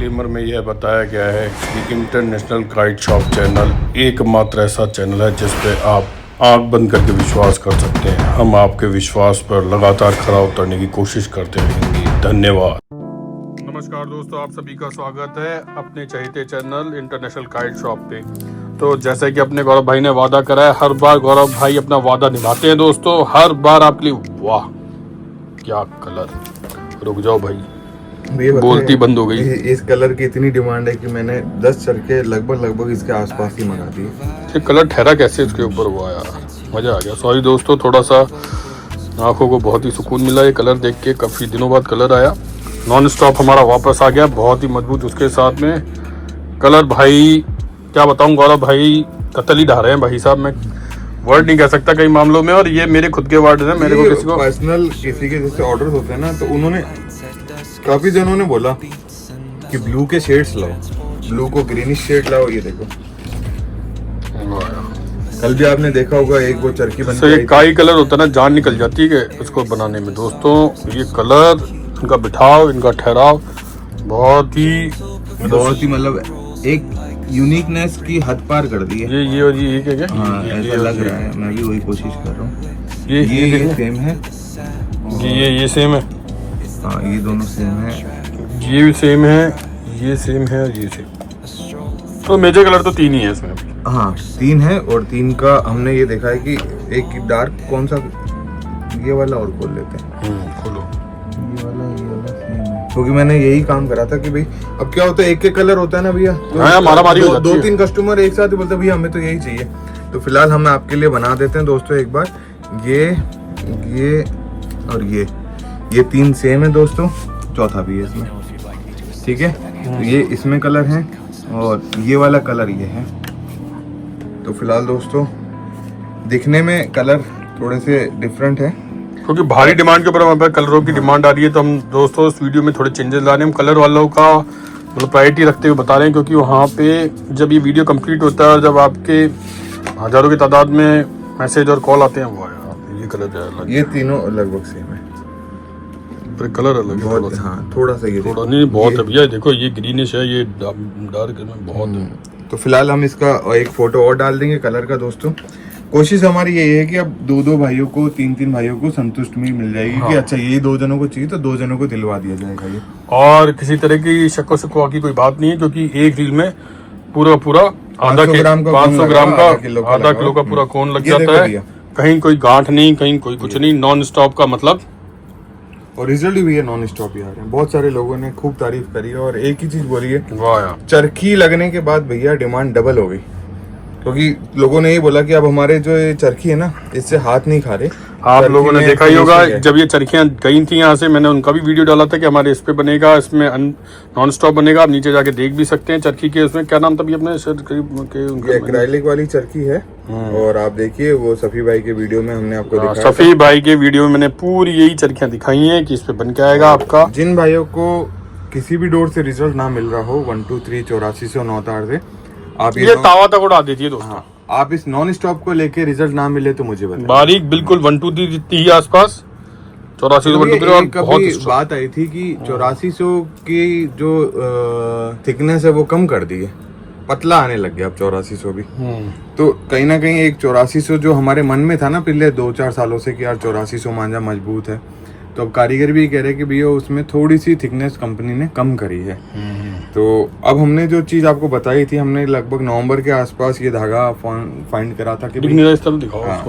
Disclaimer में यह बताया गया है कि इंटरनेशनल काइट शॉप चैनल एकमात्र ऐसा चैनल है जिस पे आप आंख बंद करके विश्वास कर सकते हैं। हम आपके विश्वास पर लगातार खरा उतरने की कोशिश करते रहेंगे। धन्यवाद। नमस्कार दोस्तों, आप सभी का स्वागत है अपने चहेते चैनल इंटरनेशनल काइट शॉप पे। तो जैसे कि अपने गौरव भाई ने वादा करा है, हर बार गौरव भाई अपना वादा निभाते हैं दोस्तों। हर बार आपके लिए वाह क्या कलर। रुक जाओ भाई, बोलती बंद हो गई। इस कलर की इतनी डिमांड है कि मैंने 10 चरखे लगभग इसके आसपास ही मंगा दिए। ये कलर ठहरा कैसे इसके ऊपर हुआ यार, मजा आ गया। सॉरी दोस्तों, थोड़ा सा आंखों को बहुत ही सुकून मिला ये कलर देख के। काफी दिनों बाद कलर आया, नॉन स्टॉप हमारा वापस आ गया, बहुत ही मजबूत उसके साथ में कलर। भाई क्या बताऊं, गौरव भाई कतल ही ढा रहे हैं भाई साहब। मैं वर्ड नहीं कह सकता कई मामलों में, और ये मेरे खुद के वर्ड हैं। मेरे को किसी को पर्सनल किसी के जैसे ऑर्डर्स होते हैं ना, तो उन्होंने काफी जनों ने बोला कि ब्लू के शेड्स लाओ, ब्लू को ग्रीनिश शेड लाओ। ये देखो, कल भी आपने देखा होगा एक वो चरखी बन के काई कलर होता है ना, जान निकल जाती है उसको बनाने में दोस्तों। ये कलर, इनका बिठाव, इनका ठहराव बहुत ही मतलब एक यूनिकनेस की हद पार कर दी है। ये और ये क्या हाँ, ऐसा लग रहा है। मैं भी वही कोशिश कर रहा हूँ। ये सेम है, ये सेम है। हाँ, ये दोनों सेम है। ये भी सेम है, ये सेम है, ये सेम। तो मेजर कलर तो 3 ही है इसमें। हाँ 3 है, और 3 का हमने ये देखा है कि एक डार्क कौन सा, ये वाला और खोल लेते हैं। खोलो, ये वाला सेम है, क्योंकि मैंने यही काम करा था कि भाई अब क्या होता है, एक कलर होता है ना भैया, तो 2-3 कस्टमर एक साथ ही बोलते भैया हमें तो यही चाहिए। तो फिलहाल हम आपके लिए बना देते हैं दोस्तों एक बार। ये और ये 3 सेम है दोस्तों, चौथा भी है इसमें, ठीक है। तो ये इसमें कलर है और ये वाला कलर ये है। तो फिलहाल दोस्तों दिखने में कलर थोड़े से डिफरेंट है, क्योंकि भारी डिमांड के ऊपर हमारे पास कलरों की डिमांड आ रही है। तो हम दोस्तों इस वीडियो में थोड़े चेंजेस ला रहे हैं। हम कलर वालों का मतलब प्रायोरिटी रखते हुए बता रहे हैं, क्योंकि वहाँ पे जब ये वीडियो कंप्लीट होता है और जब आपके हजारों की तादाद में मैसेज और कॉल आते हैं, वो ये कलर अलग, ये तीनों लगभग सेम है, पर कलर अलग है बहुत। हाँ थोड़ा सा ये थोड़ा नहीं, बहुत है भैया। देखो ये ग्रीनिश है, ये डार्क में बहुत है। तो फिलहाल हम इसका एक फोटो और डाल देंगे कलर का दोस्तों। कोशिश हमारी यही है कि अब 2-2 भाइयों को, 3-3 भाइयों को संतुष्ट मिल जाएगी। हाँ। कि अच्छा यही 2 जनों को चाहिए तो 2 जनों को दिलवा दिया जाएगा ये। और किसी तरह की शक्को शक्वा की कोई बात नहीं है, क्योंकि एक रील में पूरा 500 ग्राम का आधा किलो का पूरा कोन लग जाता है। कहीं कोई गांठ नहीं, कहीं कोई कुछ नहीं। नॉन स्टॉप का मतलब, और रिजल्ट भी है नॉन स्टॉप ही आ रहे हैं। बहुत सारे लोगों ने खूब तारीफ करी है और एक ही चीज बोली है, वाह यार, चरखी लगने के बाद भैया डिमांड डबल हो गई। क्योंकि लोगों ने ये बोला कि अब हमारे जो ये चरखी है ना, इससे हाथ नहीं खा रहे। आप लोगों ने देखा ही होगा जब ये चरखियां गई थी यहाँ से, मैंने उनका भी वीडियो डाला था कि हमारे इस पे बनेगा, इसमें नॉन स्टॉप बनेगा। आप नीचे जाके देख भी सकते हैं चरखी के। उसमें क्या नाम था अपने एक्राइलिक वाली चरखी है। और आप देखिए वो सफी भाई के वीडियो में हमने आपको दिखाया। सफी भाई के वीडियो में मैंने पूरी यही चरखियां दिखाई है कि इस पे बन के आएगा आपका। जिन भाइयों को किसी भी डोर से रिजल्ट ना मिल रहा हो, 1 2 3 84 से 9 तार से, आप ये तावा तक उड़ा देती है दोस्तों। हाँ, आप इस नॉन स्टॉप को लेके रिजल्ट ना मिले तो मुझे बताइए। बारीक बिल्कुल 1 2 3 जितनी ही आसपास, 84 बहुत बात आई थी कि 8400 की जो थिकनेस है वो कम कर दी है, पतला आने लग गया अब 8400 भी। तो कहीं ना कहीं एक 8400 जो हमारे मन में था ना पिछले 2-4 सालों से कि यार 8400 मांझा मजबूत है, तो अब कारीगर भी कह रहे कि भैया उसमें थोड़ी सी थिकनेस कंपनी ने कम करी है। तो अब हमने जो चीज आपको बताई थी, हमने लगभग नवंबर के आसपास ये धागा फाइंड करा था कि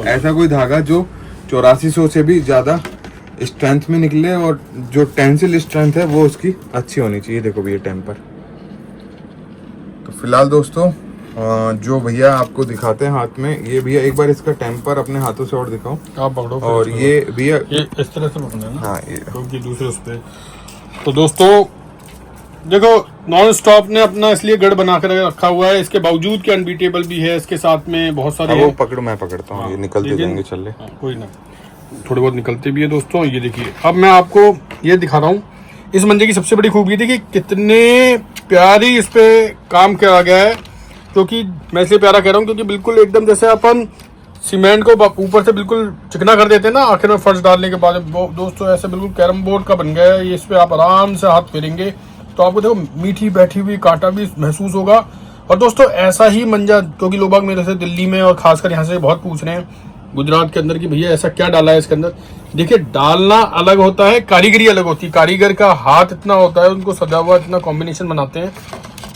ऐसा कोई धागा जो 8400 से भी ज्यादा स्ट्रेंथ में निकले, और जो टेंसिल स्ट्रेंथ है वो उसकी अच्छी होनी चाहिए। देखो भैया टेम्पर। तो फिलहाल दोस्तों जो भैया आपको दिखाते हैं हाथ में, ये भैया एक बार इसका टेम्पर अपने हाथों से और दिखाओ। आप पकड़ो। और ये भैया ये इस तरह से पकड़ना है ना। हाँ, ये क्योंकि दूसरे उस पे। तो दोस्तों देखो, नॉन स्टॉप ने अपना इसलिए गढ़ बना कर रखा हुआ है, इसके बावजूद कि अनबीटेबल भी है। इसके साथ में बहुत सारे वो पकड़ो, मैं पकड़ता हूँ। ये निकलते जाएंगे, चल कोई ना, थोड़े बहुत निकलते भी है दोस्तों। ये देखिए, अब मैं आपको ये दिखा रहा हूँ इस मंजे की सबसे बड़ी खूबी। देखिए कितने प्यारी इस पे काम किया गया है। क्योंकि मैं इसलिए प्यारा कह रहा हूँ क्योंकि बिल्कुल एकदम जैसे अपन सीमेंट को ऊपर से बिल्कुल चिकना कर देते हैं ना आखिर में फर्श डालने के बाद, दोस्तों ऐसे बिल्कुल कैरम बोर्ड का बन गया है ये। इस पे आप आराम से हाथ फेरेंगे तो आपको देखो मीठी बैठी हुई कांटा भी महसूस होगा। और दोस्तों ऐसा ही मंजा, क्योंकि लोग बाग मेरे से दिल्ली में और खासकर यहाँ से बहुत पूछ रहे हैं गुजरात के अंदर कि भैया ऐसा क्या डाला है इसके अंदर। देखिए डालना अलग होता है, कारीगरी अलग होती है। कारीगर का हाथ इतना होता है, उनको सजा हुआ इतना कॉम्बिनेशन बनाते हैं।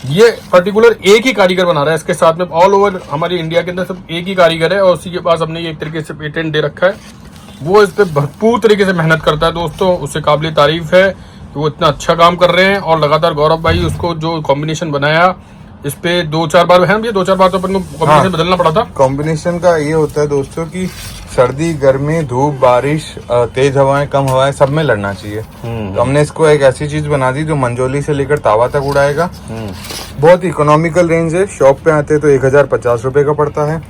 ये पर्टिकुलर एक ही कारीगर बना रहा है, इसके साथ में ऑल ओवर हमारे इंडिया के अंदर सब एक ही कारीगर है और उसी के पास हमने ये एक तरीके से पेटेंट दे रखा है। वो इस पे भरपूर तरीके से मेहनत करता है दोस्तों, उससे काबिल तारीफ है कि वो इतना अच्छा काम कर रहे हैं। और लगातार गौरव भाई उसको जो कॉम्बिनेशन बनाया इस पे 2-4 बार है, 2-4 बार तो अपन को कॉम्बिनेशन बदलना पड़ा था। कॉम्बिनेशन का ये होता है दोस्तों कि सर्दी गर्मी धूप बारिश तेज हवाएं कम हवाएं सब में लड़ना चाहिए। तो हमने इसको एक ऐसी चीज बना दी जो मंजोली से लेकर तावा तक उड़ाएगा। बहुत इकोनॉमिकल रेंज है, शॉप पे आते तो 1050 रुपए का पड़ता है।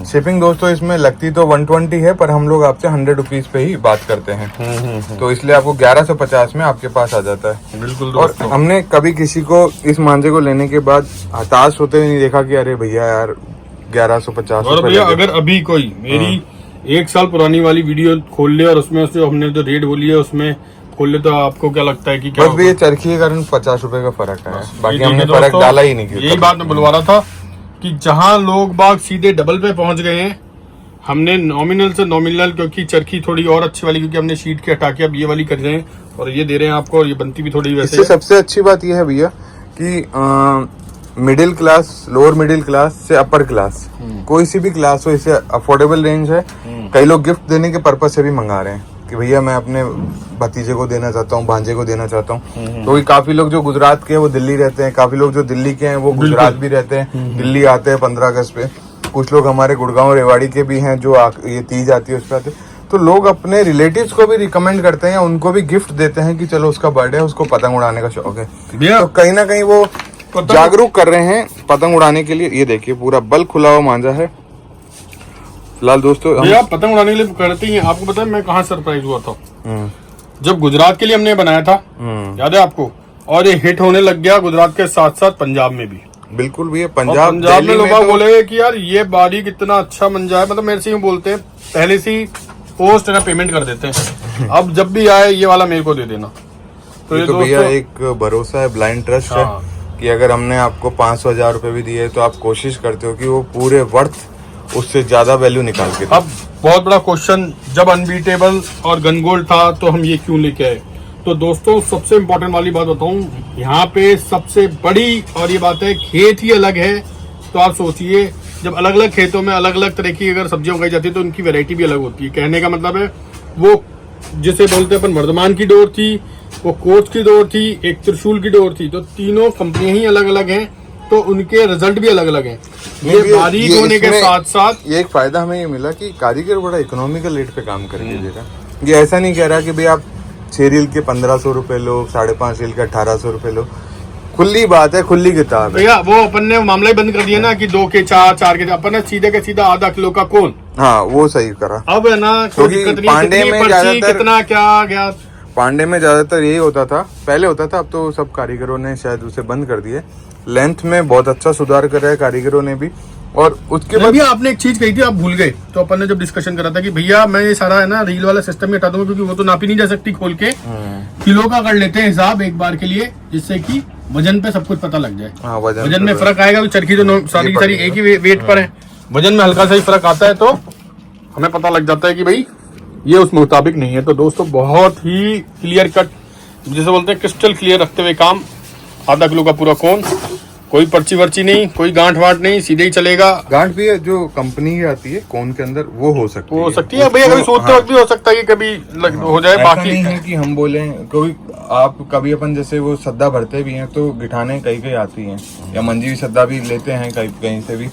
शिपिंग दोस्तों इसमें लगती तो 120 है, पर हम लोग आपसे 100 रुपीज पे ही बात करते हैं, तो इसलिए आपको 1150 में आपके पास आ जाता है। बिल्कुल और हमने कभी किसी को इस मांझे को लेने के बाद हताश होते हुए नहीं देखा कि अरे भैया यार 1150 और भैया अगर अभी कोई मेरी 1 साल पुरानी वाली वीडियो खोल ले और उसमें हमने जो रेट बोली है उसमें खोल ले, तो आपको क्या लगता है कि क्या बस भी ये चरखी के कारण 50 रुपए का फर्क है, बाकी ये हमने देखिए फर्क दोस्तों, डाला ही नहीं। यही बात मैं बुलवा रहा था कि जहां लोग बाग सीधे डबल पे पहुंच गए हैं, हमने नॉमिनल से नॉमिनल, क्योंकि चरखी थोड़ी और अच्छी वाली, क्योंकि हमने शीट के हटा के अब ये वाली कर रहे हैं और ये दे रहे हैं आपको, और ये बनती भी थोड़ी वैसे इससे सबसे अच्छी बात यह है भैया कि middle class lower middle class से अपर क्लास कोई सी भी क्लास हो, इससे अफोर्डेबल रेंज है। कई लोग गिफ्ट देने के पर्पज से भी मंगा रहे हैं कि भैया मैं अपने भतीजे को देना चाहता हूँ, भांजे को देना चाहता हूँ। तो काफी लोग जो गुजरात के हैं वो दिल्ली रहते हैं, काफी लोग जो दिल्ली के हैं वो गुजरात भी रहते हैं, दिल्ली आते हैं 15 अगस्त पे। कुछ लोग हमारे गुड़गांव रेवाड़ी के भी हैं जो ये तीज आती है उस पर आते हैं। तो लोग अपने रिलेटिव्स को भी रिकमेंड करते हैं या उनको भी गिफ्ट देते हैं कि चलो उसका बर्थडे है, उसको पतंग उड़ाने का शौक है, तो कहीं ना कहीं वो जागरूक कर रहे हैं पतंग उड़ाने के लिए। ये देखिए पूरा बल खुला हुआ मांझा है फिलहाल दोस्तों। भैया पतंग उड़ाने के लिए करते ही हैं। आपको पता है मैं कहाँ सरप्राइज हुआ था? जब गुजरात के लिए हमने बनाया था, याद है आपको? और ये हिट होने लग गया गुजरात के साथ साथ पंजाब में भी। बिल्कुल भैया पंजाब में लोग बोले कि यार ये बारीक इतना अच्छा मंजा है, मतलब मेरे से यूँ बोलते हैं, पहले से ही पोस्ट ना पेमेंट कर देते हैं, अब जब भी आए ये वाला मेरे को दे देना। तो ये भैया एक भरोसा है, ब्लाइंड ट्रस्ट है कि अगर हमने आपको 500-1000 रुपए भी दिए तो आप कोशिश करते हो कि वो पूरे वर्थ उससे ज्यादा वैल्यू निकाल के। अब बहुत बड़ा क्वेश्चन, जब अनबीटेबल और गनगोल्ड था तो हम ये क्यों लेके आए? तो दोस्तों सबसे इम्पोर्टेंट वाली बात बताऊं, यहाँ पे सबसे बड़ी और ये बात है, खेत ही अलग है। तो आप सोचिए जब अलग अलग खेतों में अलग अलग तरह की अगर सब्जियां उगाई जाती है तो उनकी वैरायटी भी अलग होती है। कहने का मतलब है वो जिसे बोलते हैं अपन वर्धमान की डोर थी, वो कोच की डोर थी, एक त्रिशूल की डोर थी, तो तीनों कंपनियां ही अलग अलग हैं, तो उनके रिजल्ट भी अलग अलग हैं। ये बारीक होने के साथ साथ ये एक फायदा हमें ये मिला कि कारीगर बड़ा इकोनॉमिकल रेट पे काम करके देगा। ये ऐसा नहीं कह रहा कि भाई आप 6 रील के 1500 रुपए लो, 5.5 रील के 1800 रुपए लो। खुली बात है, खुल्ली किताब है भैया। वो अपन ने मामला ही बंद कर दिया ना कि 2 के 4 के, अपन ने सीधे के सीधा आधा किलो का कौन। हाँ वो सही करा। अब है ना पांडे में ज्यादातर कितना क्या गया, पांडे में ज्यादातर यही होता था, पहले होता था, अब तो सब कारीगरों ने शायद उसे बंद कर दिए। लेंथ में बहुत अच्छा सुधार करा है कारीगरों ने भी। और उसके बाद भैया आपने एक चीज कही थी, आप भूल गए। तो अपन ने जब डिस्कशन करा था कि भैया मैं ये सारा है ना रील वाला सिस्टम में हटा दूंगा, क्योंकि वो तो नापी नहीं जा सकती खोल के, किलो का कर लेते हैं हिसाब एक बार के लिए, जिससे कि वजन पे सब कुछ पता लग जाए। वजन में फर्क आएगा, चरखी तो सारी सारी एक ही वेट पर है, वजन में हल्का सा ही फर्क आता है तो हमें पता लग जाता है कि भाई ये उस मुताबिक नहीं है। तो दोस्तों बहुत ही क्लियर कट, जैसे बोलते हैं क्रिस्टल क्लियर रखते हुए काम। आधा किलो का पूरा कोन, कोई पर्ची वर्ची नहीं, कोई गांठ वाट नहीं, सीधे ही चलेगा। गांठ भी है जो कंपनी की आती है कोन के अंदर, वो हो सकती है भैया, कभी सोचते वक्त भी हो सकता है कि कभी हो जाए। बाकी नहीं है कि हम बोले कोई, आप कभी अपन जैसे वो सद्दा भरते भी हैं तो गिठाने कई आती हैं, या मंजी सद्दा भी लेते हैं कहीं से भी,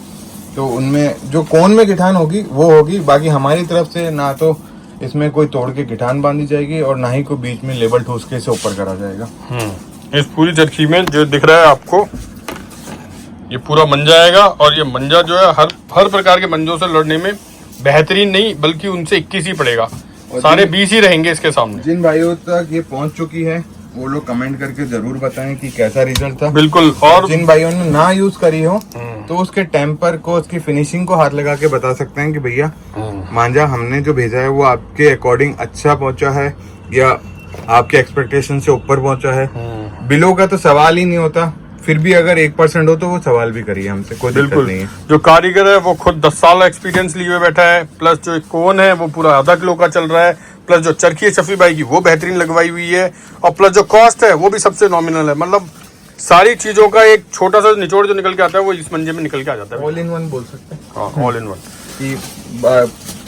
तो उनमें जो कोन में गिठान होगी वो होगी। बाकी हमारी तरफ से ना तो इसमें कोई तोड़ के गिठान बांधी जाएगी और ना ही कोई बीच में लेबल ठोस के इसे ऊपर करा जाएगा। इस पूरी चरखी में जो दिख रहा है आपको, ये पूरा मंजा आएगा। और ये मंजा जो है हर प्रकार के मंजों से लड़ने में बेहतरीन नहीं, बल्कि उनसे 21 ही पड़ेगा, सारे 20 ही रहेंगे इसके सामने। जिन भाइयों तक ये पहुंच चुकी है वो लोग कमेंट करके जरूर बताएं कि कैसा रिजल्ट था। बिल्कुल। और जिन भाइयों ने ना यूज करी हो तो उसके टेम्पर को, उसकी फिनिशिंग को हाथ लगा के बता सकते हैं कि भैया मांझा हमने जो भेजा है वो आपके अकॉर्डिंग अच्छा पहुंचा है या आपके एक्सपेक्टेशन से ऊपर पहुंचा है। बिलो का तो सवाल ही नहीं होता, फिर भी अगर 1% हो तो वो सवाल भी करिए हमसे, कोई दिक्कत बिल्कुल। नहीं है। जो कारीगर है वो खुद 10 साल एक्सपीरियंस लिए हुए बैठा है, प्लस जो एक कोन है वो पूरा आधा किलो का चल रहा है, प्लस जो चरखी है शफी भाई की वो बेहतरीन लगवाई हुई है, और प्लस जो कॉस्ट है वो भी सबसे नॉमिनल है। मतलब सारी चीजों का एक छोटा सा निचोड़ जो निकल के आता है वो इस मंजे में निकल के आ जाता है। ऑल इन वन बोल सकते हैं। हाँ, ऑल इन वन। कि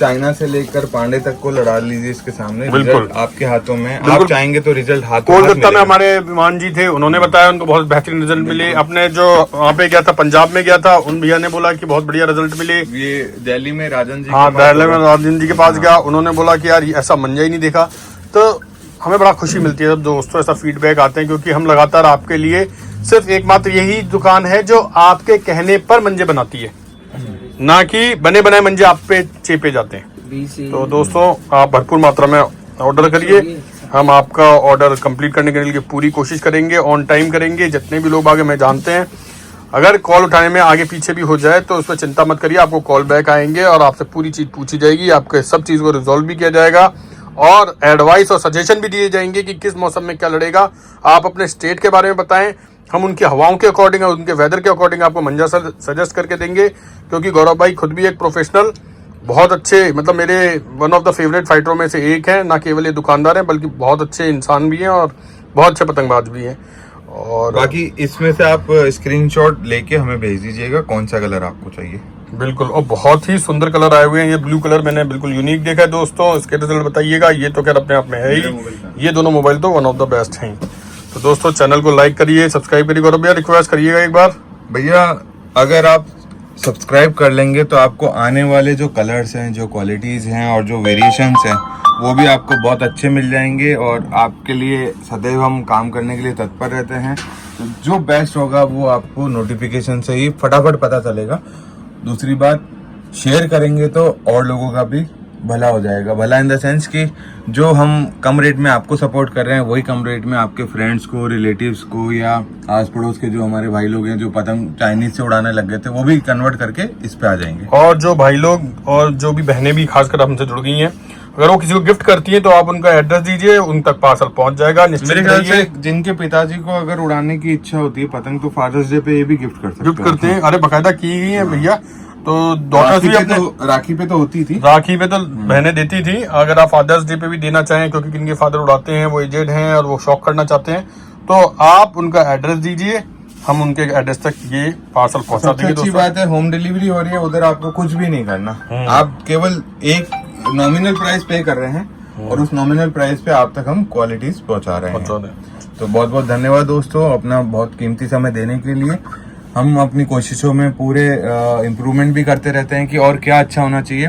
चाइना से लेकर पांडे तक को लड़ा लीजिए इसके सामने, बिल्कुल। रिजल्ट आपके हाथों में, बिल्कुल। आप चाहेंगे तो रिजल्ट हाथों हाथ कोलकाता में मिलेगा। हमारे विमान जी थे, उन्होंने बताया उनको बहुत बेहतरीन रिजल्ट मिले। अपने जो वहाँ पे गया था, पंजाब में गया था, उन भैया ने बोला कि बहुत बढ़िया रिजल्ट मिले। ये दिल्ली में राजन जी हाँ, के पास दिल्ली में होगा। राजन जी के पास गया, उन्होंने बोला कि यार ऐसा मंजा ही नहीं देखा। तो हमें बड़ा खुशी मिलती है जब दोस्तों ऐसा फीडबैक आते हैं, क्योंकि हम लगातार आपके लिए सिर्फ एकमात्र यही दुकान है जो आपके कहने पर मंजे बनाती है, ना कि बने बनाए मंजे आप पे चेपे जाते हैं। तो दोस्तों आप भरपूर मात्रा में ऑर्डर करिए, हम आपका ऑर्डर कंप्लीट करने के लिए पूरी कोशिश करेंगे, ऑन टाइम करेंगे। जितने भी लोग आगे मैं जानते हैं, अगर कॉल उठाने में आगे पीछे भी हो जाए तो उस पर चिंता मत करिए, आपको कॉल बैक आएंगे और आपसे पूरी चीज़ पूछी जाएगी, आपके सब चीज़ को रिजॉल्व भी किया जाएगा, और एडवाइस और सजेशन भी दिए जाएंगे कि किस मौसम में क्या लड़ेगा। आप अपने स्टेट के बारे में बताएं, हम उनकी हवाओं के अकॉर्डिंग और उनके वेदर के अकॉर्डिंग आपको मंजा सजेस्ट करके देंगे। क्योंकि गौरव भाई खुद भी एक प्रोफेशनल, बहुत अच्छे, मतलब मेरे वन ऑफ द फेवरेट फाइटरों में से एक हैं। ना केवल ये दुकानदार हैं बल्कि बहुत अच्छे इंसान भी हैं और बहुत अच्छे पतंगबाज भी हैं। और बाकी इसमें से आप स्क्रीनशॉट लेके हमें भेज दीजिएगा कौन सा कलर आपको चाहिए। बिल्कुल, और बहुत ही सुंदर कलर आए हुए हैं। ये ब्लू कलर मैंने बिल्कुल यूनिक देखा है दोस्तों, इसके रिजल्ट बताइएगा। ये तो खैर अपने आप में है ही, ये दोनों मोबाइल तो वन ऑफ द बेस्ट हैं। तो दोस्तों चैनल को लाइक करिए, सब्सक्राइब करिए। गौरव भैया रिक्वेस्ट करिएगा एक बार। भैया अगर आप सब्सक्राइब कर लेंगे तो आपको आने वाले जो कलर्स हैं, जो क्वालिटीज़ हैं और जो वेरिएशंस हैं वो भी आपको बहुत अच्छे मिल जाएंगे, और आपके लिए सदैव हम काम करने के लिए तत्पर रहते हैं। तो जो बेस्ट होगा वो आपको नोटिफिकेशन से ही फटाफट पता चलेगा। दूसरी बात, शेयर करेंगे तो और लोगों का भी भला हो जाएगा। भला इन द सेंस कि जो हम कम रेट में आपको सपोर्ट कर रहे हैं वही कम रेट में आपके फ्रेंड्स को, रिलेटिव्स को, या आस पड़ोस के जो हमारे भाई लोग हैं जो पतंग चाइनीज से उड़ाने लग गए थे वो भी कन्वर्ट करके इस पे आ जाएंगे। और जो भाई लोग और जो भी बहनें भी खासकर हमसे जुड़ गई हैं, अगर वो किसी को गिफ्ट करती हैं तो आप उनका एड्रेस दीजिए, उन तक पार्सल पहुंच जाएगा। मेरे ख्याल से जिनके पिताजी को अगर उड़ाने की इच्छा होती है पतंग, तो फादर्स डे पे ये भी गिफ्ट करते हैं। अरे बाकायदा की गई है भैया। तो डॉटर्स भी अपने राखी पे तो होती थी, राखी पे तो बहनें देती थी। अगर आप फादर्स डे पे भी देना चाहें, क्योंकि जिनके फादर उड़ाते हैं वो एजेड हैं और वो शौक करना चाहते हैं, तो आप उनका एड्रेस दीजिए, हम उनके एड्रेस तक ये पार्सल पहुंचा देंगे। अच्छी बात है, होम डिलीवरी हो रही है, उधर आपको कुछ भी नहीं करना, आप केवल एक नॉमिनल प्राइस पे कर रहे हैं और उस नॉमिनल प्राइस पे आप तक हम क्वालिटीज पहुंचा रहे हैं। तो बहुत बहुत धन्यवाद दोस्तों अपना बहुत कीमती समय देने के लिए। हम अपनी कोशिशों में पूरे इम्प्रूवमेंट भी करते रहते हैं कि और क्या अच्छा होना चाहिए।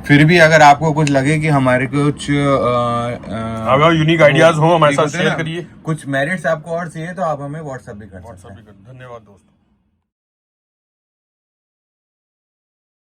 फिर भी अगर आपको कुछ लगे कि हमारे कुछ अगर यूनिक आइडियाज हो हमारे साथ शेयर करिए। कुछ मेरिट्स आपको और चाहिए तो आप हमें व्हाट्सएप भी कर सकते हैं। धन्यवाद दोस्तों।